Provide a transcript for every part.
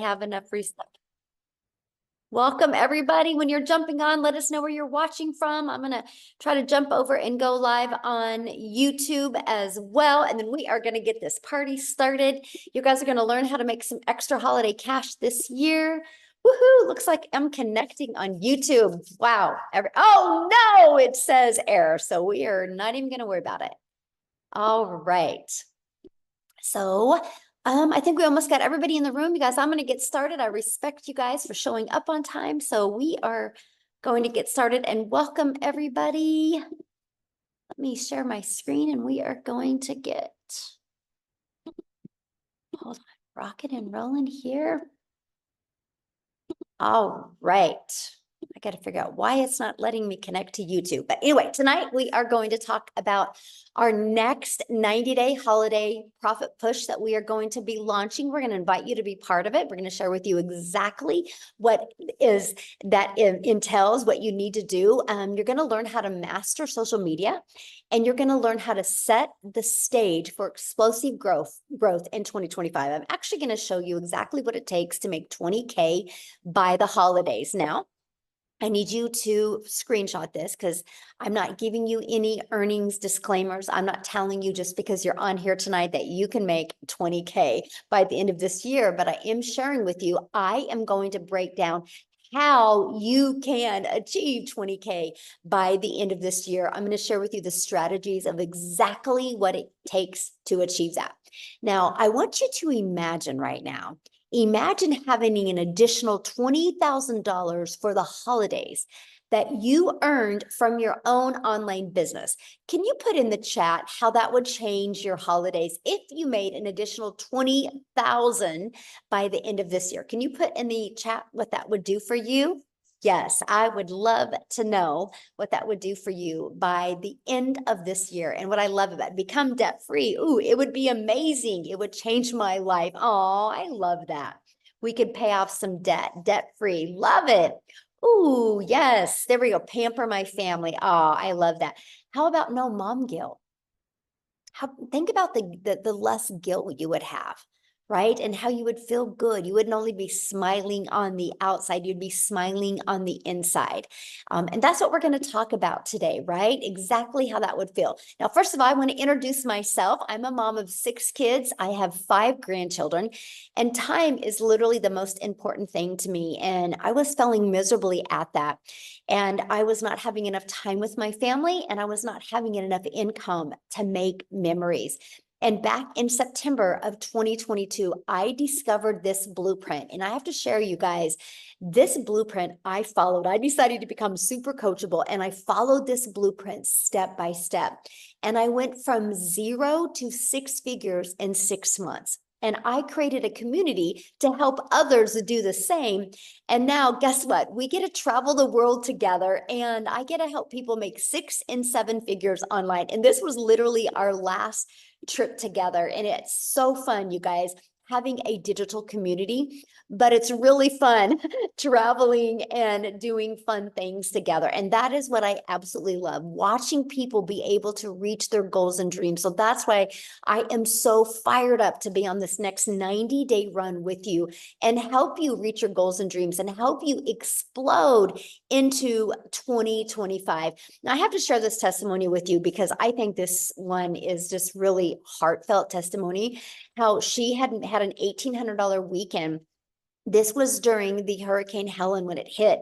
have enough free stuff. Welcome everybody. When you're jumping on, let us know where you're watching from. I'm going to try to jump over and go live on YouTube as well. And then we are going to get this party started. You guys are going to learn how to make some extra holiday cash this year. Woohoo! Looks like I'm connecting on YouTube. Wow. Oh no, it says error. So we are not even going to worry about it. All right. So I think we almost got everybody in the room. You guys, I'm going to get started. I respect you guys for showing up on time. So we are going to get started and welcome everybody. Let me share my screen and we are going to get, hold on, rocking and rolling here. All right. I got to figure out why it's not letting me connect to YouTube. But anyway, tonight we are going to talk about our next 90-day holiday profit push that we are going to be launching. We're going to invite you to be part of it. We're going to share with you exactly what is that entails, what you need to do. You're going to learn how to master social media, and you're going to learn how to set the stage for explosive growth in 2025. I'm actually going to show you exactly what it takes to make 20K by the holidays. Now, I need you to screenshot this because I'm not giving you any earnings disclaimers. I'm not telling you just because you're on here tonight that you can make 20K by the end of this year, but I am sharing with you, I am going to break down how you can achieve 20K by the end of this year. I'm going to share with you the strategies of exactly what it takes to achieve that. Now, I want you to imagine right now, imagine having an additional $20,000 for the holidays that you earned from your own online business. Can you put in the chat how that would change your holidays if you made an additional $20,000 by the end of this year? Can you put in the chat what that would do for you? Yes, I would love to know what that would do for you by the end of this year. And what I love about it, become debt free. Ooh, it would be amazing. It would change my life. Oh, I love that. We could pay off some debt free. Love it. Ooh, yes. There we go. Pamper my family. Oh, I love that. How about no mom guilt? Think about the less guilt you would have, right? And how you would feel good. You wouldn't only be smiling on the outside, you'd be smiling on the inside. And that's what we're going to talk about today, right? Exactly how that would feel. Now, first of all, I want to introduce myself. I'm a mom of 6 kids. I have 5 grandchildren, and time is literally the most important thing to me. And I was failing miserably at that. And I was not having enough time with my family, and I was not having enough income to make memories. And back in September of 2022, I discovered this blueprint. And I have to share, you guys, this blueprint I followed. I decided to become super coachable, and I followed this blueprint step by step. And I went from 0 to 6 figures in 6 months. And I created a community to help others do the same. And now, guess what? We get to travel the world together, and I get to help people make 6 and 7 figures online. And this was literally our last trip together. And it's so fun, you guys, having a digital community, but it's really fun traveling and doing fun things together. And that is what I absolutely love, watching people be able to reach their goals and dreams. So that's why I am so fired up to be on this next 90-day run with you and help you reach your goals and dreams and help you explode into 2025. Now, I have to share this testimony with you because I think this one is just really heartfelt testimony. How she had an $1,800 weekend. This was during the Hurricane Helen when it hit.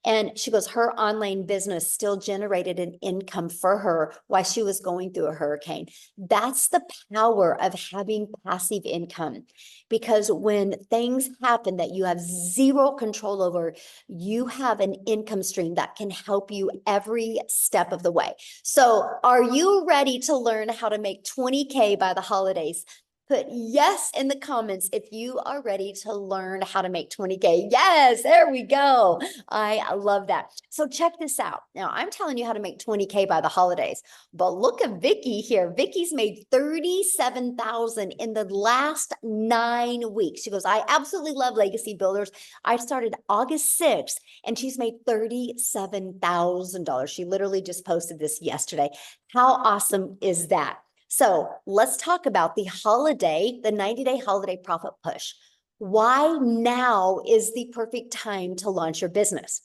And she goes, her online business still generated an income for her while she was going through a hurricane. That's the power of having passive income. Because when things happen that you have zero control over, you have an income stream that can help you every step of the way. So are you ready to learn how to make 20K by the holidays? Put yes in the comments if you are ready to learn how to make 20K. Yes, there we go. I love that. So check this out. Now, I'm telling you how to make 20K by the holidays, but look at Vicky here. Vicky's made $37,000 in the last 9 weeks. She goes, I absolutely love Legacy Builders. I started August 6th, and she's made $37,000. She literally just posted this yesterday. How awesome is that? So let's talk about the 90-day holiday profit push. Why now is the perfect time to launch your business?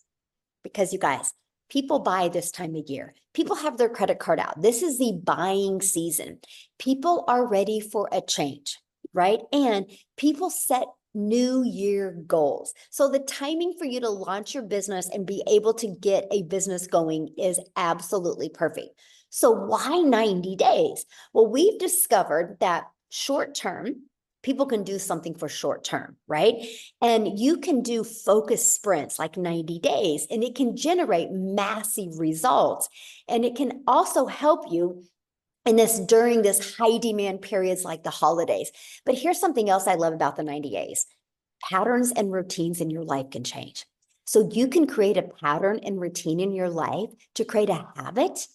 Because you guys, people buy this time of year. People have their credit card out. This is the buying season. People are ready for a change, right? And people set new year goals. So the timing for you to launch your business and be able to get a business going is absolutely perfect. So why 90 days? Well, we've discovered that short term, people can do something for short term, right? And you can do focus sprints like 90 days, and it can generate massive results. And it can also help you in this during this high demand periods like the holidays. But here's something else I love about the 90 days. Patterns and routines in your life can change. So you can create a pattern and routine in your life to create a habit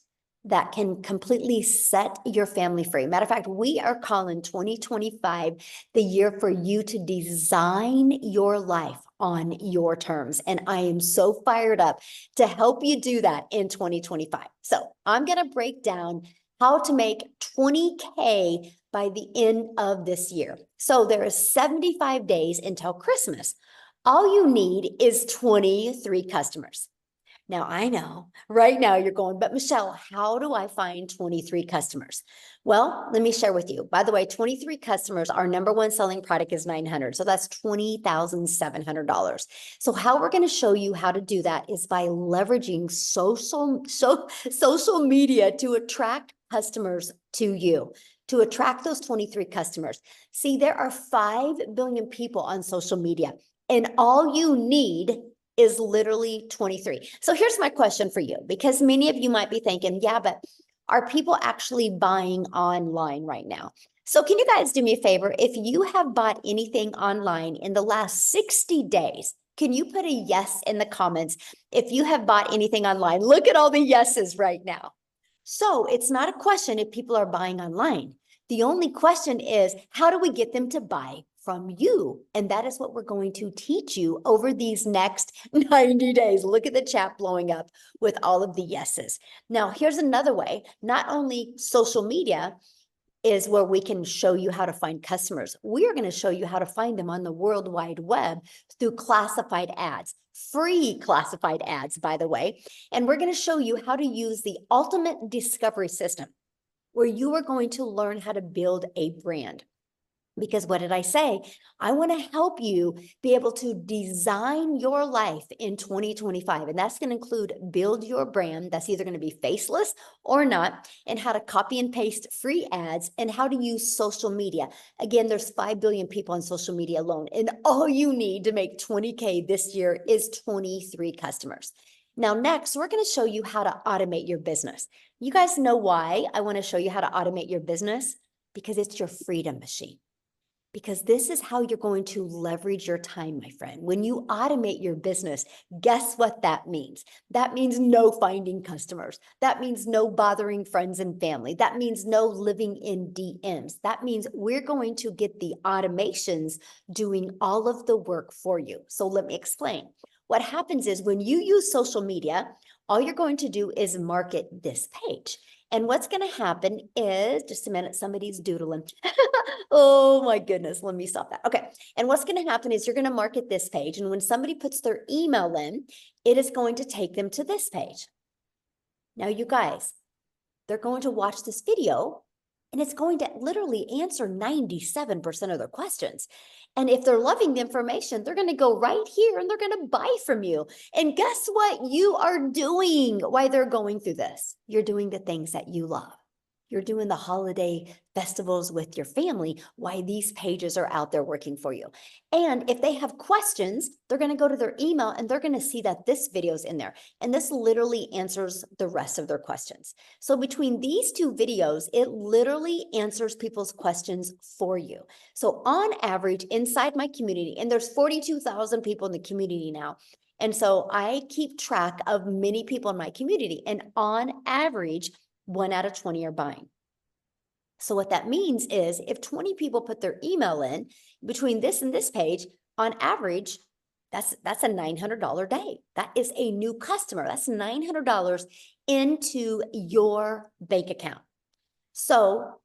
that can completely set your family free. Matter of fact, we are calling 2025 the year for you to design your life on your terms. And I am so fired up to help you do that in 2025. So I'm going to break down how to make 20K by the end of this year. So there is 75 days until Christmas. All you need is 23 customers. Now, I know right now you're going, but Michelle, how do I find 23 customers? Well, let me share with you. By the way, 23 customers, our number one selling product is 900. So that's $20,700. So how we're going to show you how to do that is by leveraging social media to attract customers to you, to attract those 23 customers. See, there are 5 billion people on social media, and all you need is literally 23. So here's my question for you, because many of you might be thinking, yeah, but are people actually buying online right now? So can you guys do me a favor? If you have bought anything online in the last 60 days, can you put a yes in the comments if you have bought anything online? Look at all the yeses right now. So it's not a question if people are buying online. The only question is, how do we get them to buy from you? And that is what we're going to teach you over these next 90 days. Look at the chat blowing up with all of the yeses. Now, here's another way. Not only social media is where we can show you how to find customers. We are going to show you how to find them on the World Wide Web through classified ads, free classified ads, by the way. And we're going to show you how to use the ultimate discovery system, where you are going to learn how to build a brand. Because what did I say? I want to help you be able to design your life in 2025. And that's going to include build your brand. That's either going to be faceless or not, and how to copy and paste free ads, and how to use social media. Again, there's 5 billion people on social media alone. And all you need to make 20K this year is 23 customers. Now, next, we're going to show you how to automate your business. You guys know why I want to show you how to automate your business? Because it's your freedom machine. Because this is how you're going to leverage your time, my friend. When you automate your business, guess what that means? That means no finding customers. That means no bothering friends and family. That means no living in DMs. That means we're going to get the automations doing all of the work for you. So let me explain. What happens is when you use social media, all you're going to do is market this page. And what's going to happen is, just a minute, somebody's doodling. Oh my goodness, let me stop that. Okay. And what's going to happen is you're going to market this page. And when somebody puts their email in, it is going to take them to this page. Now, you guys, they're going to watch this video, and it's going to literally answer 97% of their questions. And if they're loving the information, they're going to go right here and they're going to buy from you. And guess what you are doing while they're going through this? You're doing the things that you love. You're doing the holiday festivals with your family while these pages are out there working for you. And if they have questions, they're going to go to their email and they're going to see that this video is in there. And this literally answers the rest of their questions. So between these two videos, it literally answers people's questions for you. So on average, inside my community, and there's 42,000 people in the community now. And so I keep track of many people in my community. And on average, 1 out of 20 are buying. So what that means is if 20 people put their email in between this and this page, on average, that's a $900 day. That is a new customer. That's $900 into your bank account. So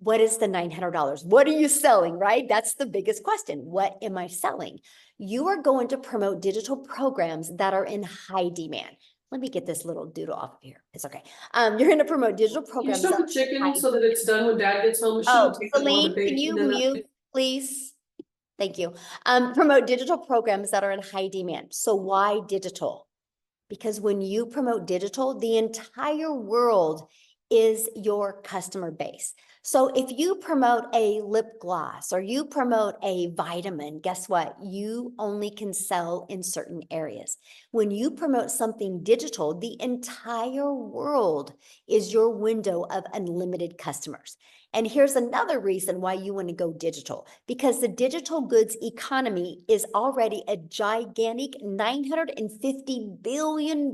What is the $900? What are you selling, right? That's the biggest question. What am I selling? You are going to promote digital programs that are in high demand. Let me get this little doodle off of here. It's okay. You're going to promote digital Can you programs stop that the chicken high. so that it's done when dad gets home? She Oh, would take that long Celine, to can bake, you and then mute, please? Thank you. Promote digital programs that are in high demand. So why digital? Because when you promote digital, the entire world is your customer base. So if you promote a lip gloss or you promote a vitamin, guess what? You only can sell in certain areas. When you promote something digital, the entire world is your window of unlimited customers. And here's another reason why you want to go digital, because the digital goods economy is already a gigantic $950 billion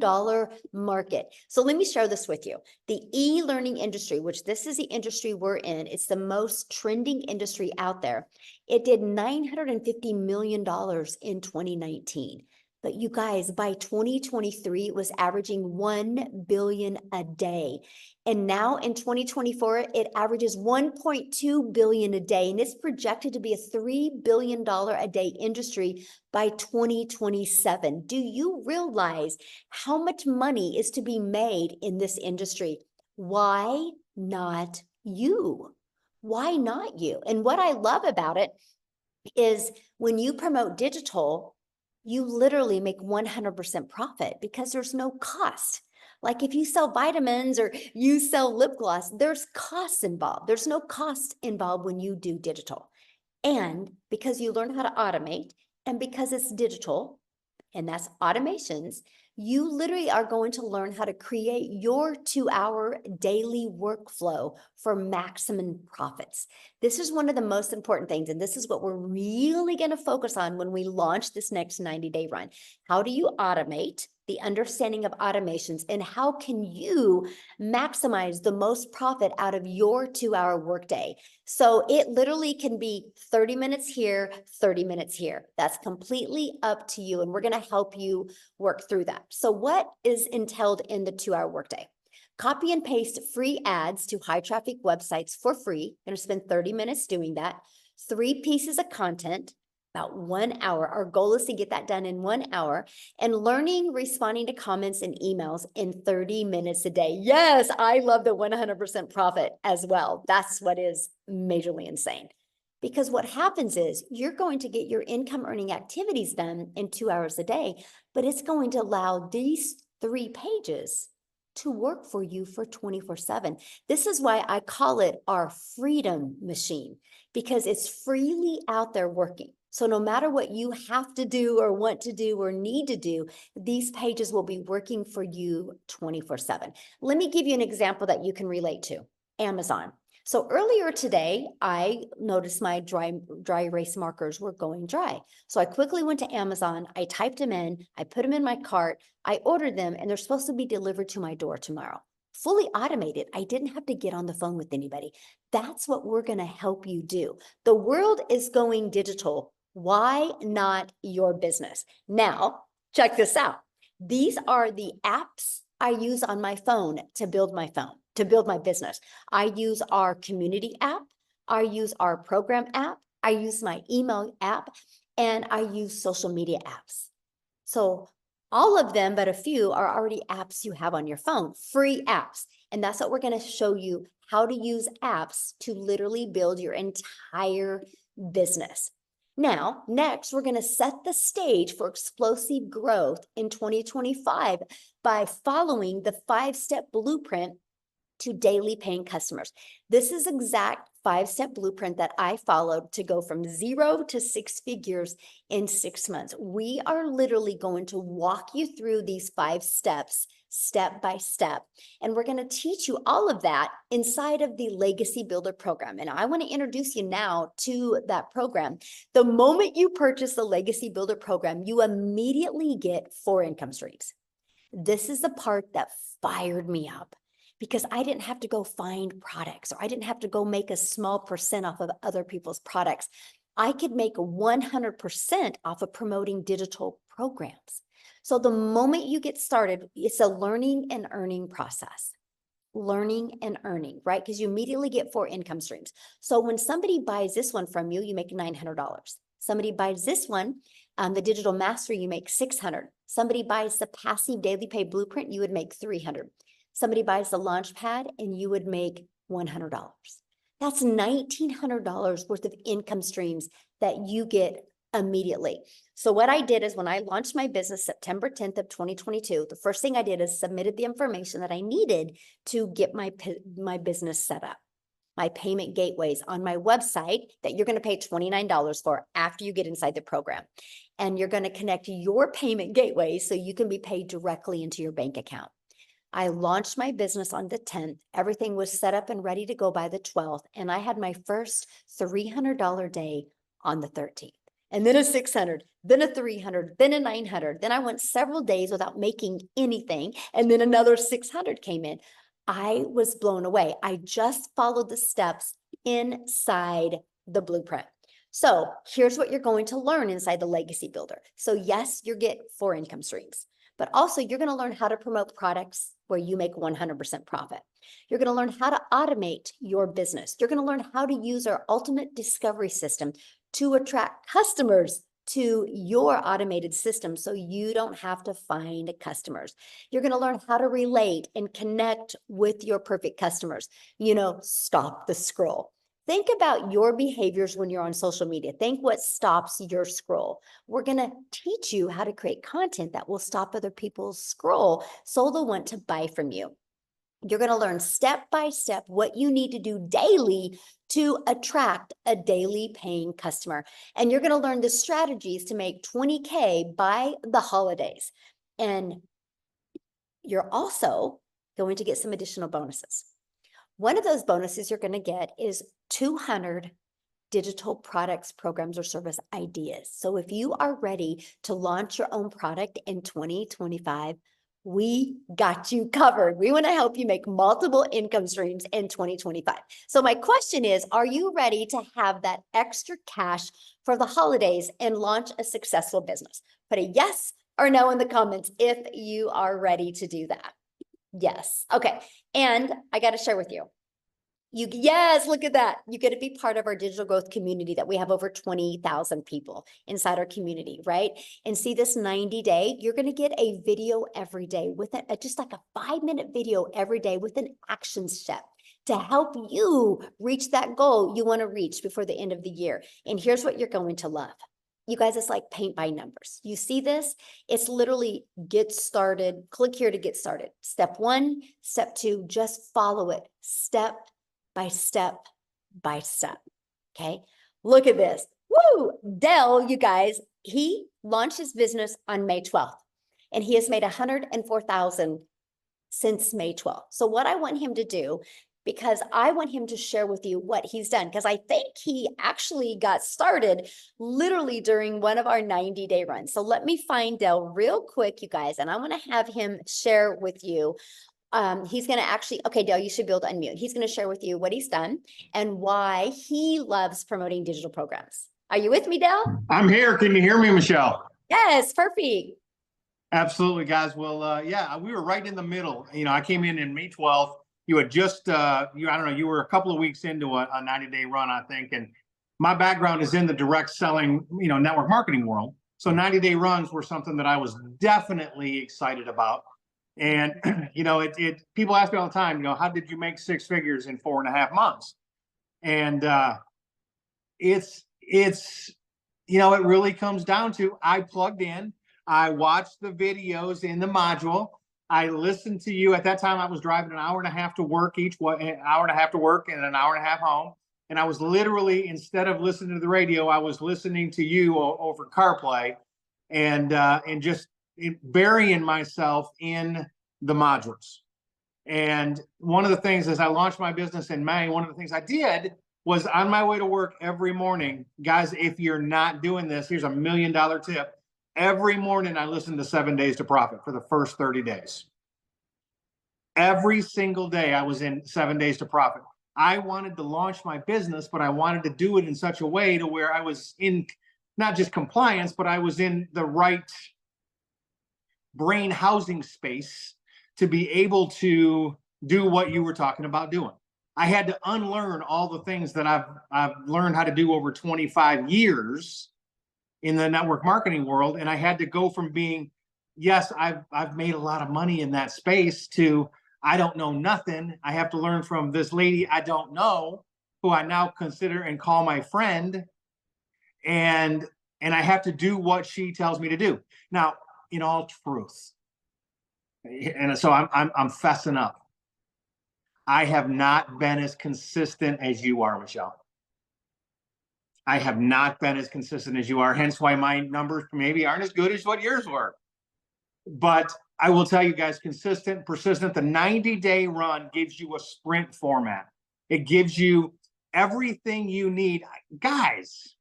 market. So let me share this with you. The e-learning industry, which this is the industry we're in, it's the most trending industry out there. It did $950 million in 2019. But you guys, by 2023, it was averaging 1 billion a day. And now in 2024, it averages 1.2 billion a day. And it's projected to be a $3 billion a day industry by 2027. Do you realize how much money is to be made in this industry? Why not you? Why not you? And what I love about it is when you promote digital, you literally make 100% profit because there's no cost. Like if you sell vitamins or you sell lip gloss, there's costs involved. There's no cost involved when you do digital. And because you learn how to automate and because it's digital, and that's automations, you literally are going to learn how to create your 2-hour daily workflow for maximum profits. This is one of the most important things, and this is what we're really going to focus on when we launch this next 90-day run. How do you automate? The understanding of automations, and how can you maximize the most profit out of your 2-hour workday? So it literally can be 30 minutes here, 30 minutes here. That's completely up to you. And we're going to help you work through that. So what is entailed in the 2-hour workday? Copy and paste free ads to high traffic websites for free. Going to spend 30 minutes doing that. 3 pieces of content, about 1 hour. Our goal is to get that done in 1 hour, and learning, responding to comments and emails in 30 minutes a day. Yes, I love the 100% profit as well. That's what is majorly insane. Because what happens is you're going to get your income earning activities done in 2 hours a day, but it's going to allow these 3 pages to work for you for 24/7. This is why I call it our freedom machine, because it's freely out there working. So no matter what you have to do or want to do or need to do, these pages will be working for you 24/7. Let me give you an example that you can relate to. Amazon. So earlier today, I noticed my dry erase markers were going dry. So I quickly went to Amazon, I typed them in, I put them in my cart, I ordered them, and they're supposed to be delivered to my door tomorrow. Fully automated. I didn't have to get on the phone with anybody. That's what we're going to help you do. The world is going digital. Why not your business? Now, check this out. These are the apps I use on my phone to build my business. I use our community app. I use our program app. I use my email app, and I use social media apps. So all of them, but a few, are already apps you have on your phone, free apps. And that's what we're going to show you, how to use apps to literally build your entire business. Now, next, we're going to set the stage for explosive growth in 2025 by following the 5-step blueprint to daily paying customers. This is exact 5-step blueprint that I followed to go from 0 to 6 figures in 6 months. We are literally going to walk you through these 5 steps, step by step. And we're going to teach you all of that inside of the Legacy Builder program. And I want to introduce you now to that program. The moment you purchase the Legacy Builder program, you immediately get 4 income streams. This is the part that fired me up, because I didn't have to go find products, or I didn't have to go make a small percent off of other people's products. I could make 100% off of promoting digital programs. So the moment you get started, it's a learning and earning process. learning and earning, right? Because you immediately get 4 income streams. So when somebody buys this one from you, you make $900. Somebody buys this one, the digital mastery, you make 600. Somebody buys the passive daily pay blueprint, you would make 300. Somebody buys the launch pad and you would make $100. That's $1,900 worth of income streams that you get immediately. So what I did is when I launched my business September 10th of 2022, the first thing I did is submitted the information that I needed to get my business set up. My payment gateways on my website that you're going to pay $29 for after you get inside the program. And you're going to connect your payment gateway so you can be paid directly into your bank account. I launched my business on the 10th. Everything was set up and ready to go by the 12th. And I had my first $300 day on the 13th. And then a 600, then a 300, then a 900. Then I went several days without making anything. And then another 600 came in. I was blown away. I just followed the steps inside the blueprint. So here's what you're going to learn inside the Legacy Builder. So yes, you get 4 income streams, but also you're going to learn how to promote products where you make 100% profit. You're going to learn how to automate your business. You're going to learn how to use our ultimate discovery system to attract customers to your automated system so you don't have to find customers. You're going to learn how to relate and connect with your perfect customers. Stop the scroll. Think about your behaviors when you're on social media. Think what stops your scroll. We're going to teach you how to create content that will stop other people's scroll so they'll want to buy from you. You're going to learn step by step what you need to do daily to attract a daily paying customer. And you're going to learn the strategies to make 20K by the holidays. And you're also going to get some additional bonuses. One of those bonuses you're going to get is 200 digital products, programs, or service ideas. So if you are ready to launch your own product in 2025, we got you covered. We want to help you make multiple income streams in 2025. So my question is, are you ready to have that extra cash for the holidays and launch a successful business? Put a yes or no in the comments if you are ready to do that. Yes. Okay. And I got to share with you. Yes, look at that. You get to be part of our digital growth community that we have over 20,000 people inside our community, right? And see this 90-day, you're going to get a video every day with just like a 5-minute video every day with an action step to help you reach that goal you want to reach before the end of the year. And here's what you're going to love. You guys, it's like paint by numbers. You see this? It's literally get started. Click here to get started. Step 1, step 2, just follow it step by step by step. Okay. Look at this. Woo! Dell, you guys, he launched his business on May 12th and he has made $104,000 since May 12th. So what I want him to do, because I want him to share with you what he's done, because I think he actually got started literally during one of our 90-day runs. So let me find Dell real quick, you guys, and I want to have him share with you. He's going to actually, okay, Dale, you should be able to unmute. He's going to share with you what he's done and why he loves promoting digital programs. Are you with me, Dale? I'm here. Can you hear me, Michelle? Yes, perfect. Absolutely, guys. Well, yeah, we were right in the middle. I came in May 12th. You had just, I don't know, you were a couple of weeks into a 90-day run, I think. And my background is in the direct selling, network marketing world. So 90-day runs were something that I was definitely excited about. And, people ask me all the time, how did you make 6 figures in 4.5 months? And it really comes down to, I plugged in, I watched the videos in the module. I listened to you. At that time, I was driving an hour and a half to work an hour and a half to work and an hour and a half home. And I was literally, instead of listening to the radio, I was listening to you over CarPlay and just burying myself in the modules. And one of the things, as I launched my business in May, one of the things I did was on my way to work every morning, guys, if you're not doing this, here's $1 million tip. Every morning I listened to 7 Days to Profit for the first 30 days. Every single day I was in 7 Days to Profit. I wanted to launch my business, but I wanted to do it in such a way to where I was in not just compliance, but I was in the right brain housing space to be able to do what you were talking about doing. I had to unlearn all the things that I've learned how to do over 25 years in the network marketing world. And I had to go from being, yes, I've made a lot of money in that space, to I don't know nothing. I have to learn from this lady I don't know, who I now consider and call my friend. And I have to do what she tells me to do. Now, in all truth, and so I'm fessing up. I have not been as consistent as you are, Michelle. I have not been as consistent as you are, hence why my numbers maybe aren't as good as what yours were. But I will tell you guys, consistent, persistent, the 90-day run gives you a sprint format. It gives you everything you need. Guys,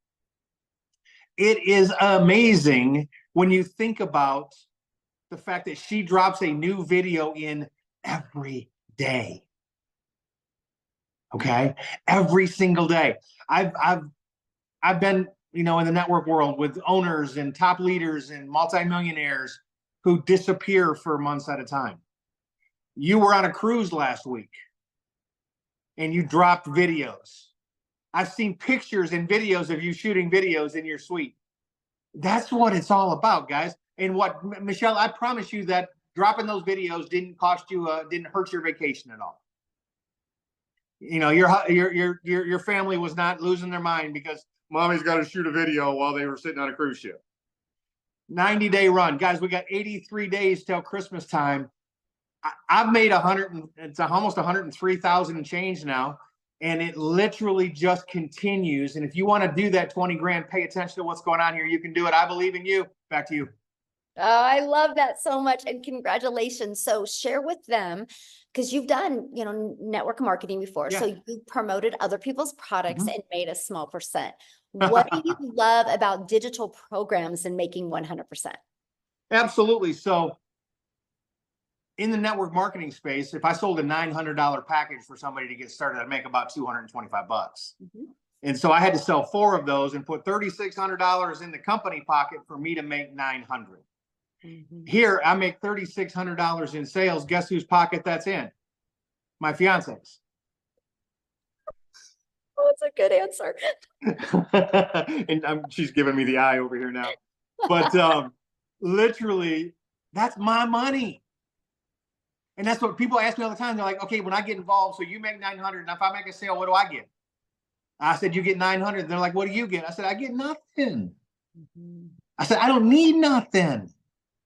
it is amazing when you think about the fact that she drops a new video in every day. Okay, every single day. I've been, in the network world with owners and top leaders and multimillionaires who disappear for months at a time. You were on a cruise last week and you dropped videos. I've seen pictures and videos of you shooting videos in your suite. That's what it's all about, guys. And what, Michelle, I promise you that dropping those videos didn't cost you, didn't hurt your vacation at all. Your family was not losing their mind because mommy's got to shoot a video while they were sitting on a cruise ship. 90-day run, guys. We got 83 days till Christmas time. I've made it's almost 103,000 and change now, and it literally just continues. And if you want to do that 20 grand, pay attention to what's going on here. You can do it. I believe in you. Back to you. Oh, I love that so much. And congratulations. So share with them, because you've done, network marketing before. Yeah. So you promoted other people's products Mhm. and made a small percent. What do you love about digital programs and making 100%? Absolutely. So in the network marketing space, if I sold a $900 package for somebody to get started, I'd make about $225. Mhm. And so I had to sell 4 of those and put $3,600 in the company pocket for me to make $900. Mhm. Here, I make $3,600 in sales. Guess whose pocket that's in? My fiance's. Oh, it's a good answer. And she's giving me the eye over here now. But literally, that's my money. And that's what people ask me all the time. They're like, okay, when I get involved, so you make 900, and if I make a sale, what do I get? I said, you get 900. They're like, what do you get? I said, I get nothing. Mhm. I said, I don't need nothing.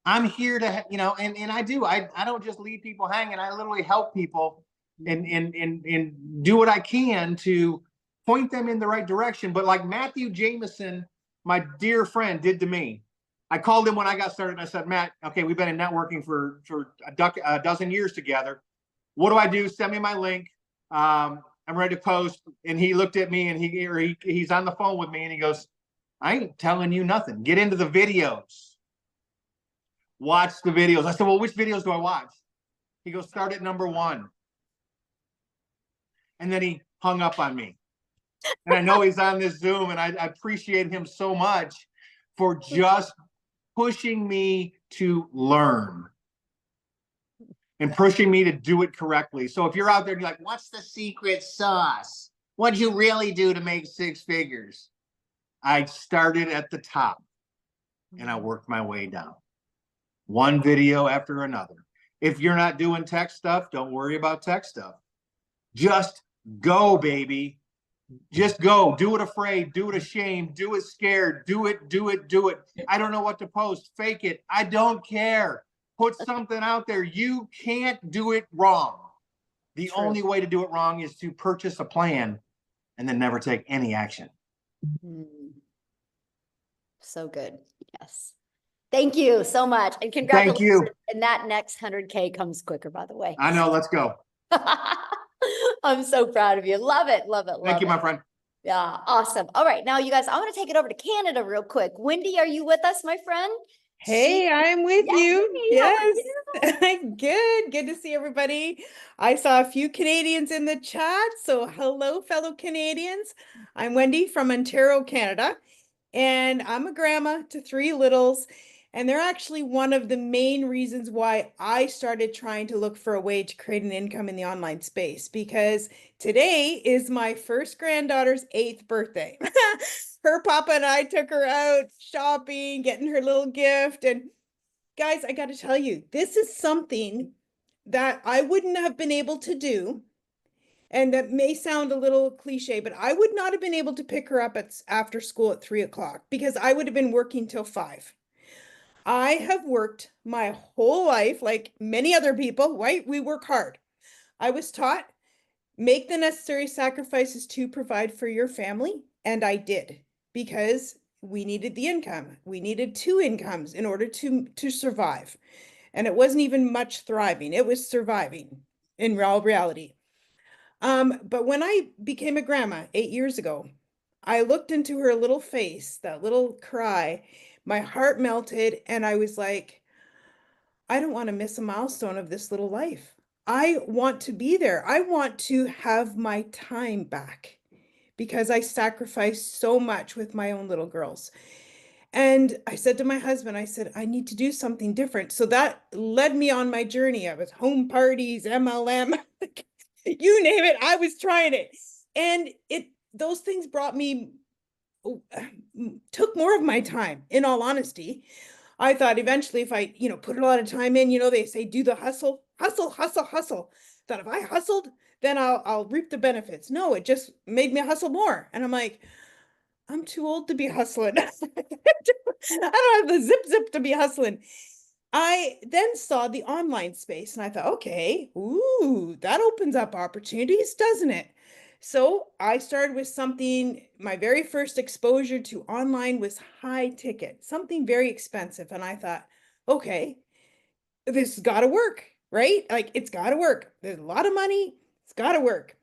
I'm here to, and I do. I don't just leave people hanging. I literally help people and do what I can to point them in the right direction. But like Matthew Jameson, my dear friend, did to me. I called him when I got started and I said, Matt, okay, we've been in networking for a dozen years together. What do I do? Send me my link. I'm ready to post. And he looked at me and he's on the phone with me and he goes, I ain't telling you nothing. Get into the videos. Watch the videos. I said, well, which videos do I watch? He goes, start at number 1. And then he hung up on me. And I know he's on this Zoom, and I appreciate him so much for just pushing me to learn and pushing me to do it correctly. So if you're out there and you're like, what's the secret sauce? What'd you really do to make 6 figures? I started at the top and I worked my way down. One video after another. If you're not doing tech stuff, don't worry about tech stuff. Just go, baby. Just go. Do it afraid. Do it ashamed. Do it scared. Do it. I don't know what to post. Fake it. I don't care. Put something out there. You can't do it wrong. The True. only way to do it wrong is to purchase a plan and then never take any action. Mm. So good. Yes. Thank you so much. And congratulations. Thank you. And that next 100K comes quicker, by the way. I know. Let's go. I'm so proud of you. Love it. Love it. Thank you, love my it. friend. Yeah. Awesome. All right. Now, you guys, I want to take it over to Canada real quick. Wendy, are you with us, my friend? Hey, I'm with you. Yay, how are Yes. Good to see everybody. I saw a few Canadians in the chat. So hello, fellow Canadians. I'm Wendy from Ontario, Canada, and I'm a grandma to 3 littles. And they're actually one of the main reasons why I started trying to look for a way to create an income in the online space, because today is my first granddaughter's 8th birthday. Her papa and I took her out shopping, getting her little gift. And guys, I got to tell you, this is something that I wouldn't have been able to do. And that may sound a little cliche, but I would not have been able to pick her up after school at 3 o'clock because I would have been working till 5. I have worked my whole life, like many other people, right? We work hard. I was taught, make the necessary sacrifices to provide for your family. And I did, because we needed the income. We needed 2 incomes in order to survive. And it wasn't even much thriving. It was surviving in real reality. But when I became a grandma 8 years ago, I looked into her little face, that little cry, my heart melted, and I was like, I don't want to miss a milestone of this little life. I want to be there. I want to have my time back because I sacrificed so much with my own little girls. And I said to my husband, I said, I need to do something different. So that led me on my journey. I was home parties, MLM, you name it, I was trying it. And those things brought me, took more of my time, in all honesty. I thought eventually if I, put a lot of time in, they say, do the hustle. That if I hustled, then I'll reap the benefits. No, it just made me hustle more. And I'm like, I'm too old to be hustling. I don't have the zip to be hustling. I then saw the online space and I thought, okay, ooh, that opens up opportunities, doesn't it? So I started with something, my very first exposure to online was high ticket, something very expensive. And I thought, okay, this has got to work, right? Like it's got to work. There's a lot of money. It's got to work.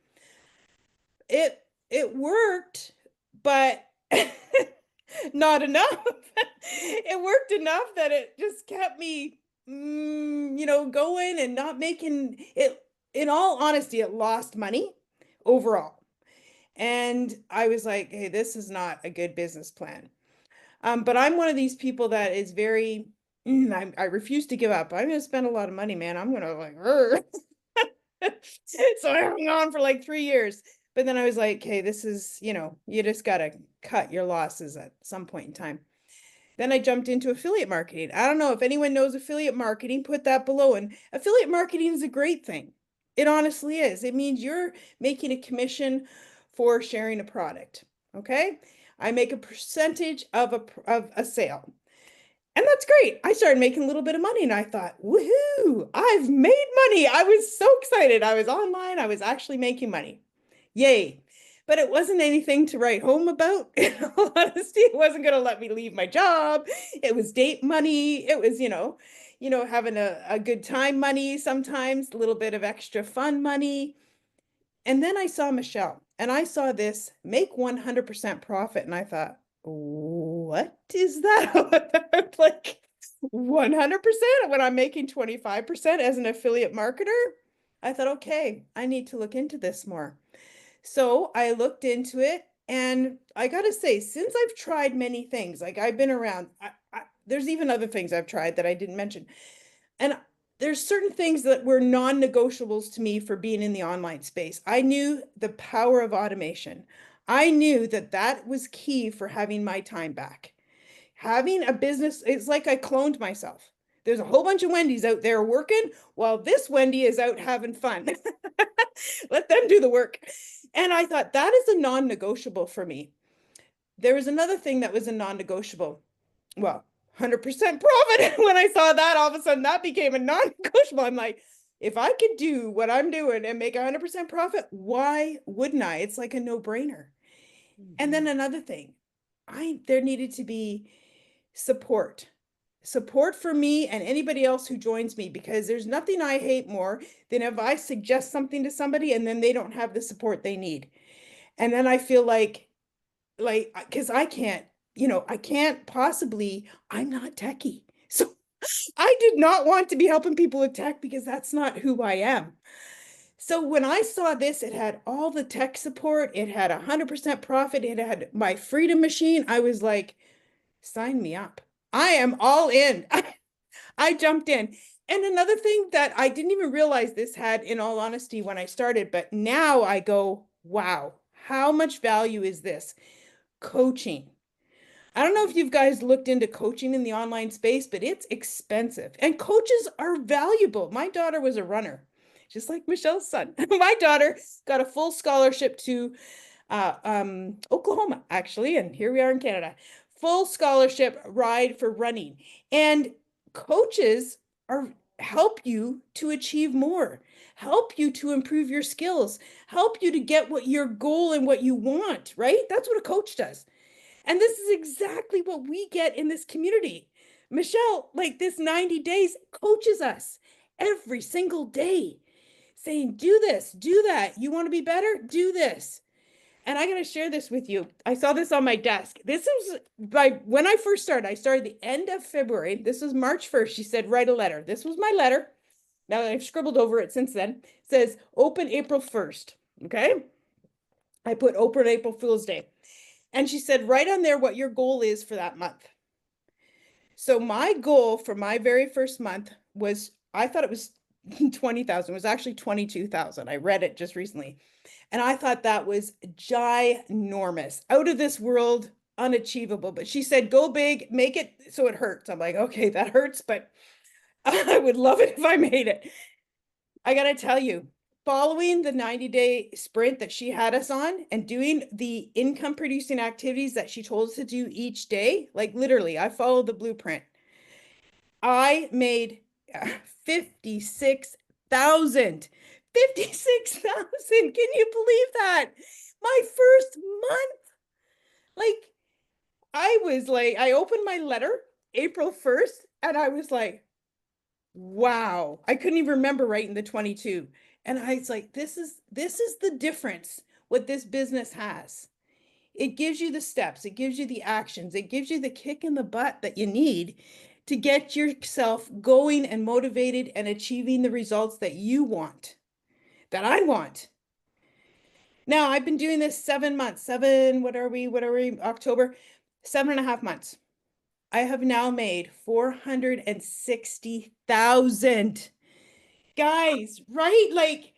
It worked, but not enough. It worked enough that it just kept me, going and not making it. In all honesty, it lost money overall. And I was like, hey, this is not a good business plan. But I'm one of these people that is very, I refuse to give up. I'm going to spend a lot of money, man. I'm going to like, so I hung on for like 3 years. But then I was like, hey, this is, you just got to cut your losses at some point in time. Then I jumped into affiliate marketing. I don't know if anyone knows affiliate marketing, put that below. And affiliate marketing is a great thing. It honestly is. It means you're making a commission for sharing a product. Okay. I make a percentage of a sale. And that's great. I started making a little bit of money and I thought, woohoo, I've made money. I was so excited. I was online. I was actually making money. Yay. But it wasn't anything to write home about. In all honesty, it wasn't going to let me leave my job. It was date money. It was, having a good time money sometimes, a little bit of extra fun money. And then I saw Michelle and I saw this make 100% profit. And I thought, what is that? Like 100% when I'm making 25% as an affiliate marketer? I thought, okay, I need to look into this more. So I looked into it and I got to say, since I've tried many things, like I've been around, there's even other things I've tried that I didn't mention. And there's certain things that were non-negotiables to me for being in the online space. I knew the power of automation. I knew that was key for having my time back. Having a business, it's like I cloned myself. There's a whole bunch of Wendy's out there working while this Wendy is out having fun. Let them do the work. And I thought that is a non-negotiable for me. There was another thing that was a non-negotiable. Well, 100% profit. When I saw that, all of a sudden that became a non-negotiable. I'm like, if I could do what I'm doing and make 100% profit, why wouldn't I? It's like a no-brainer. And then another thing, there needed to be support for me and anybody else who joins me, because there's nothing I hate more than if I suggest something to somebody and then they don't have the support they need. And then I feel like, because I can't possibly, I'm not techie. So I did not want to be helping people with tech because that's not who I am. So when I saw this, it had all the tech support, it had 100% profit, it had my freedom machine. I was like, sign me up. I am all in. I jumped in. And another thing that I didn't even realize this had, in all honesty, when I started, but now I go, wow, how much value is this? Coaching. I don't know if you guys looked into coaching in the online space, but it's expensive and coaches are valuable. My daughter was a runner, just like Michelle's son. My daughter got a full scholarship to Oklahoma, actually, and here we are in Canada. Full scholarship ride for running. And coaches are help you to achieve more, help you to improve your skills, help you to get what your goal and what you want, right? That's what a coach does. And this is exactly what we get in this community. Michelle, like this 90 days, coaches us every single day, saying, do this, do that. You want to be better? Do this. And I got to share this with you. I saw this on my desk. This was when I first started. I started the end of February. This was March 1st. She said, write a letter. This was my letter. Now I've scribbled over it since then. It says, open April 1st. Okay. I put open April Fool's Day. And she said, write on there what your goal is for that month. So my goal for my very first month was, I thought it was 20,000. It was actually 22,000. I read it just recently. And I thought that was ginormous, out of this world, unachievable. But she said, go big, make it so it hurts. I'm like, okay, that hurts, but I would love it if I made it. I got to tell you, following the 90-day sprint that she had us on and doing the income producing activities that she told us to do each day, like literally, I followed the blueprint. I made 56,000. 56,000. Can you believe that? My first month. Like, I opened my letter April 1st and I was like, wow. I couldn't even remember writing the 22. And I was like, this is the difference what this business has. It gives you the steps, it gives you the actions, it gives you the kick in the butt that you need to get yourself going and motivated and achieving the results that you want, that I want. Now, I've been doing this 7 months, what are we, October, 7.5 months. I have now made 460,000. Guys, right? Like,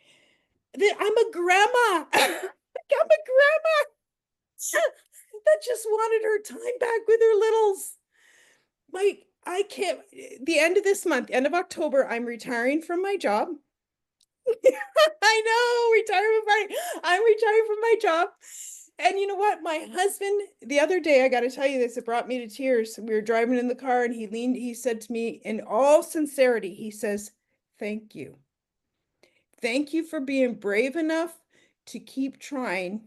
I'm a grandma. I'm a grandma that just wanted her time back with her littles. Like, I can't, the end of this month, end of October, I'm retiring from my job. I know, retirement party. I'm retiring from my job. And you know what? My husband, the other day, I got to tell you this, it brought me to tears. We were driving in the car and he said to me in all sincerity, he says, thank you. Thank you for being brave enough to keep trying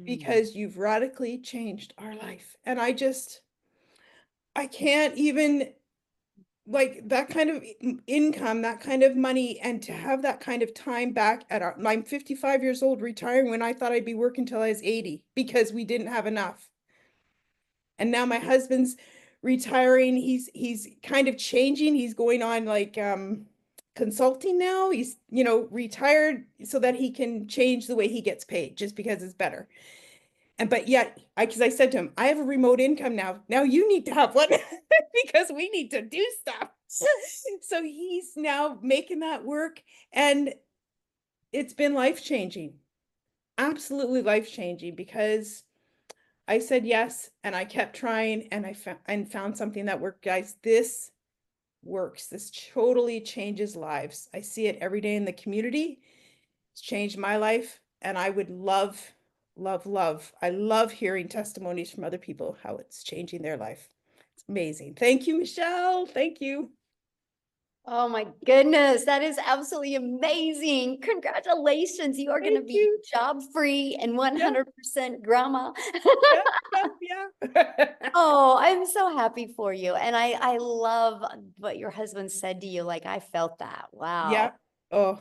because you've radically changed our life. And I can't even, like, that kind of income, that kind of money, and to have that kind of time back I'm 55 years old, retiring when I thought I'd be working till I was 80 because we didn't have enough. And now my husband's retiring. He's kind of changing. He's going on like consulting now. He's, retired so that he can change the way he gets paid just because it's better. But yet, because I said to him, I have a remote income now. Now you need to have one because we need to do stuff. So he's now making that work. And it's been life-changing, absolutely life-changing, because I said yes, and I kept trying, and I found something that worked. Guys, this works. This totally changes lives. I see it every day in the community. It's changed my life, and I would love. I love hearing testimonies from other people, how it's changing their life. It's amazing. Thank you, Michelle. Thank you. Oh my goodness, that is absolutely amazing. Congratulations. You are going to Thank be you. job free and 100% grandma. Yeah. Oh, I'm so happy for you. And I love what your husband said to you. Like, I felt that. Wow. Yeah. Oh,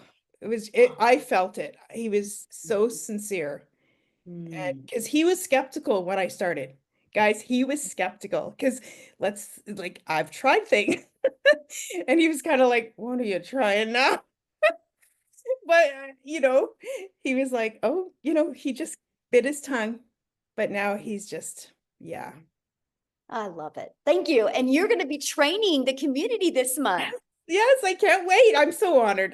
I felt it. He was so sincere. And because he was skeptical when I started. Guys, he was skeptical because I've tried things. And he was kind of like, what are you trying now? But, he was like, oh, he just bit his tongue. But now he's just, yeah. I love it. Thank you. And you're going to be training the community this month. Yes, I can't wait. I'm so honored.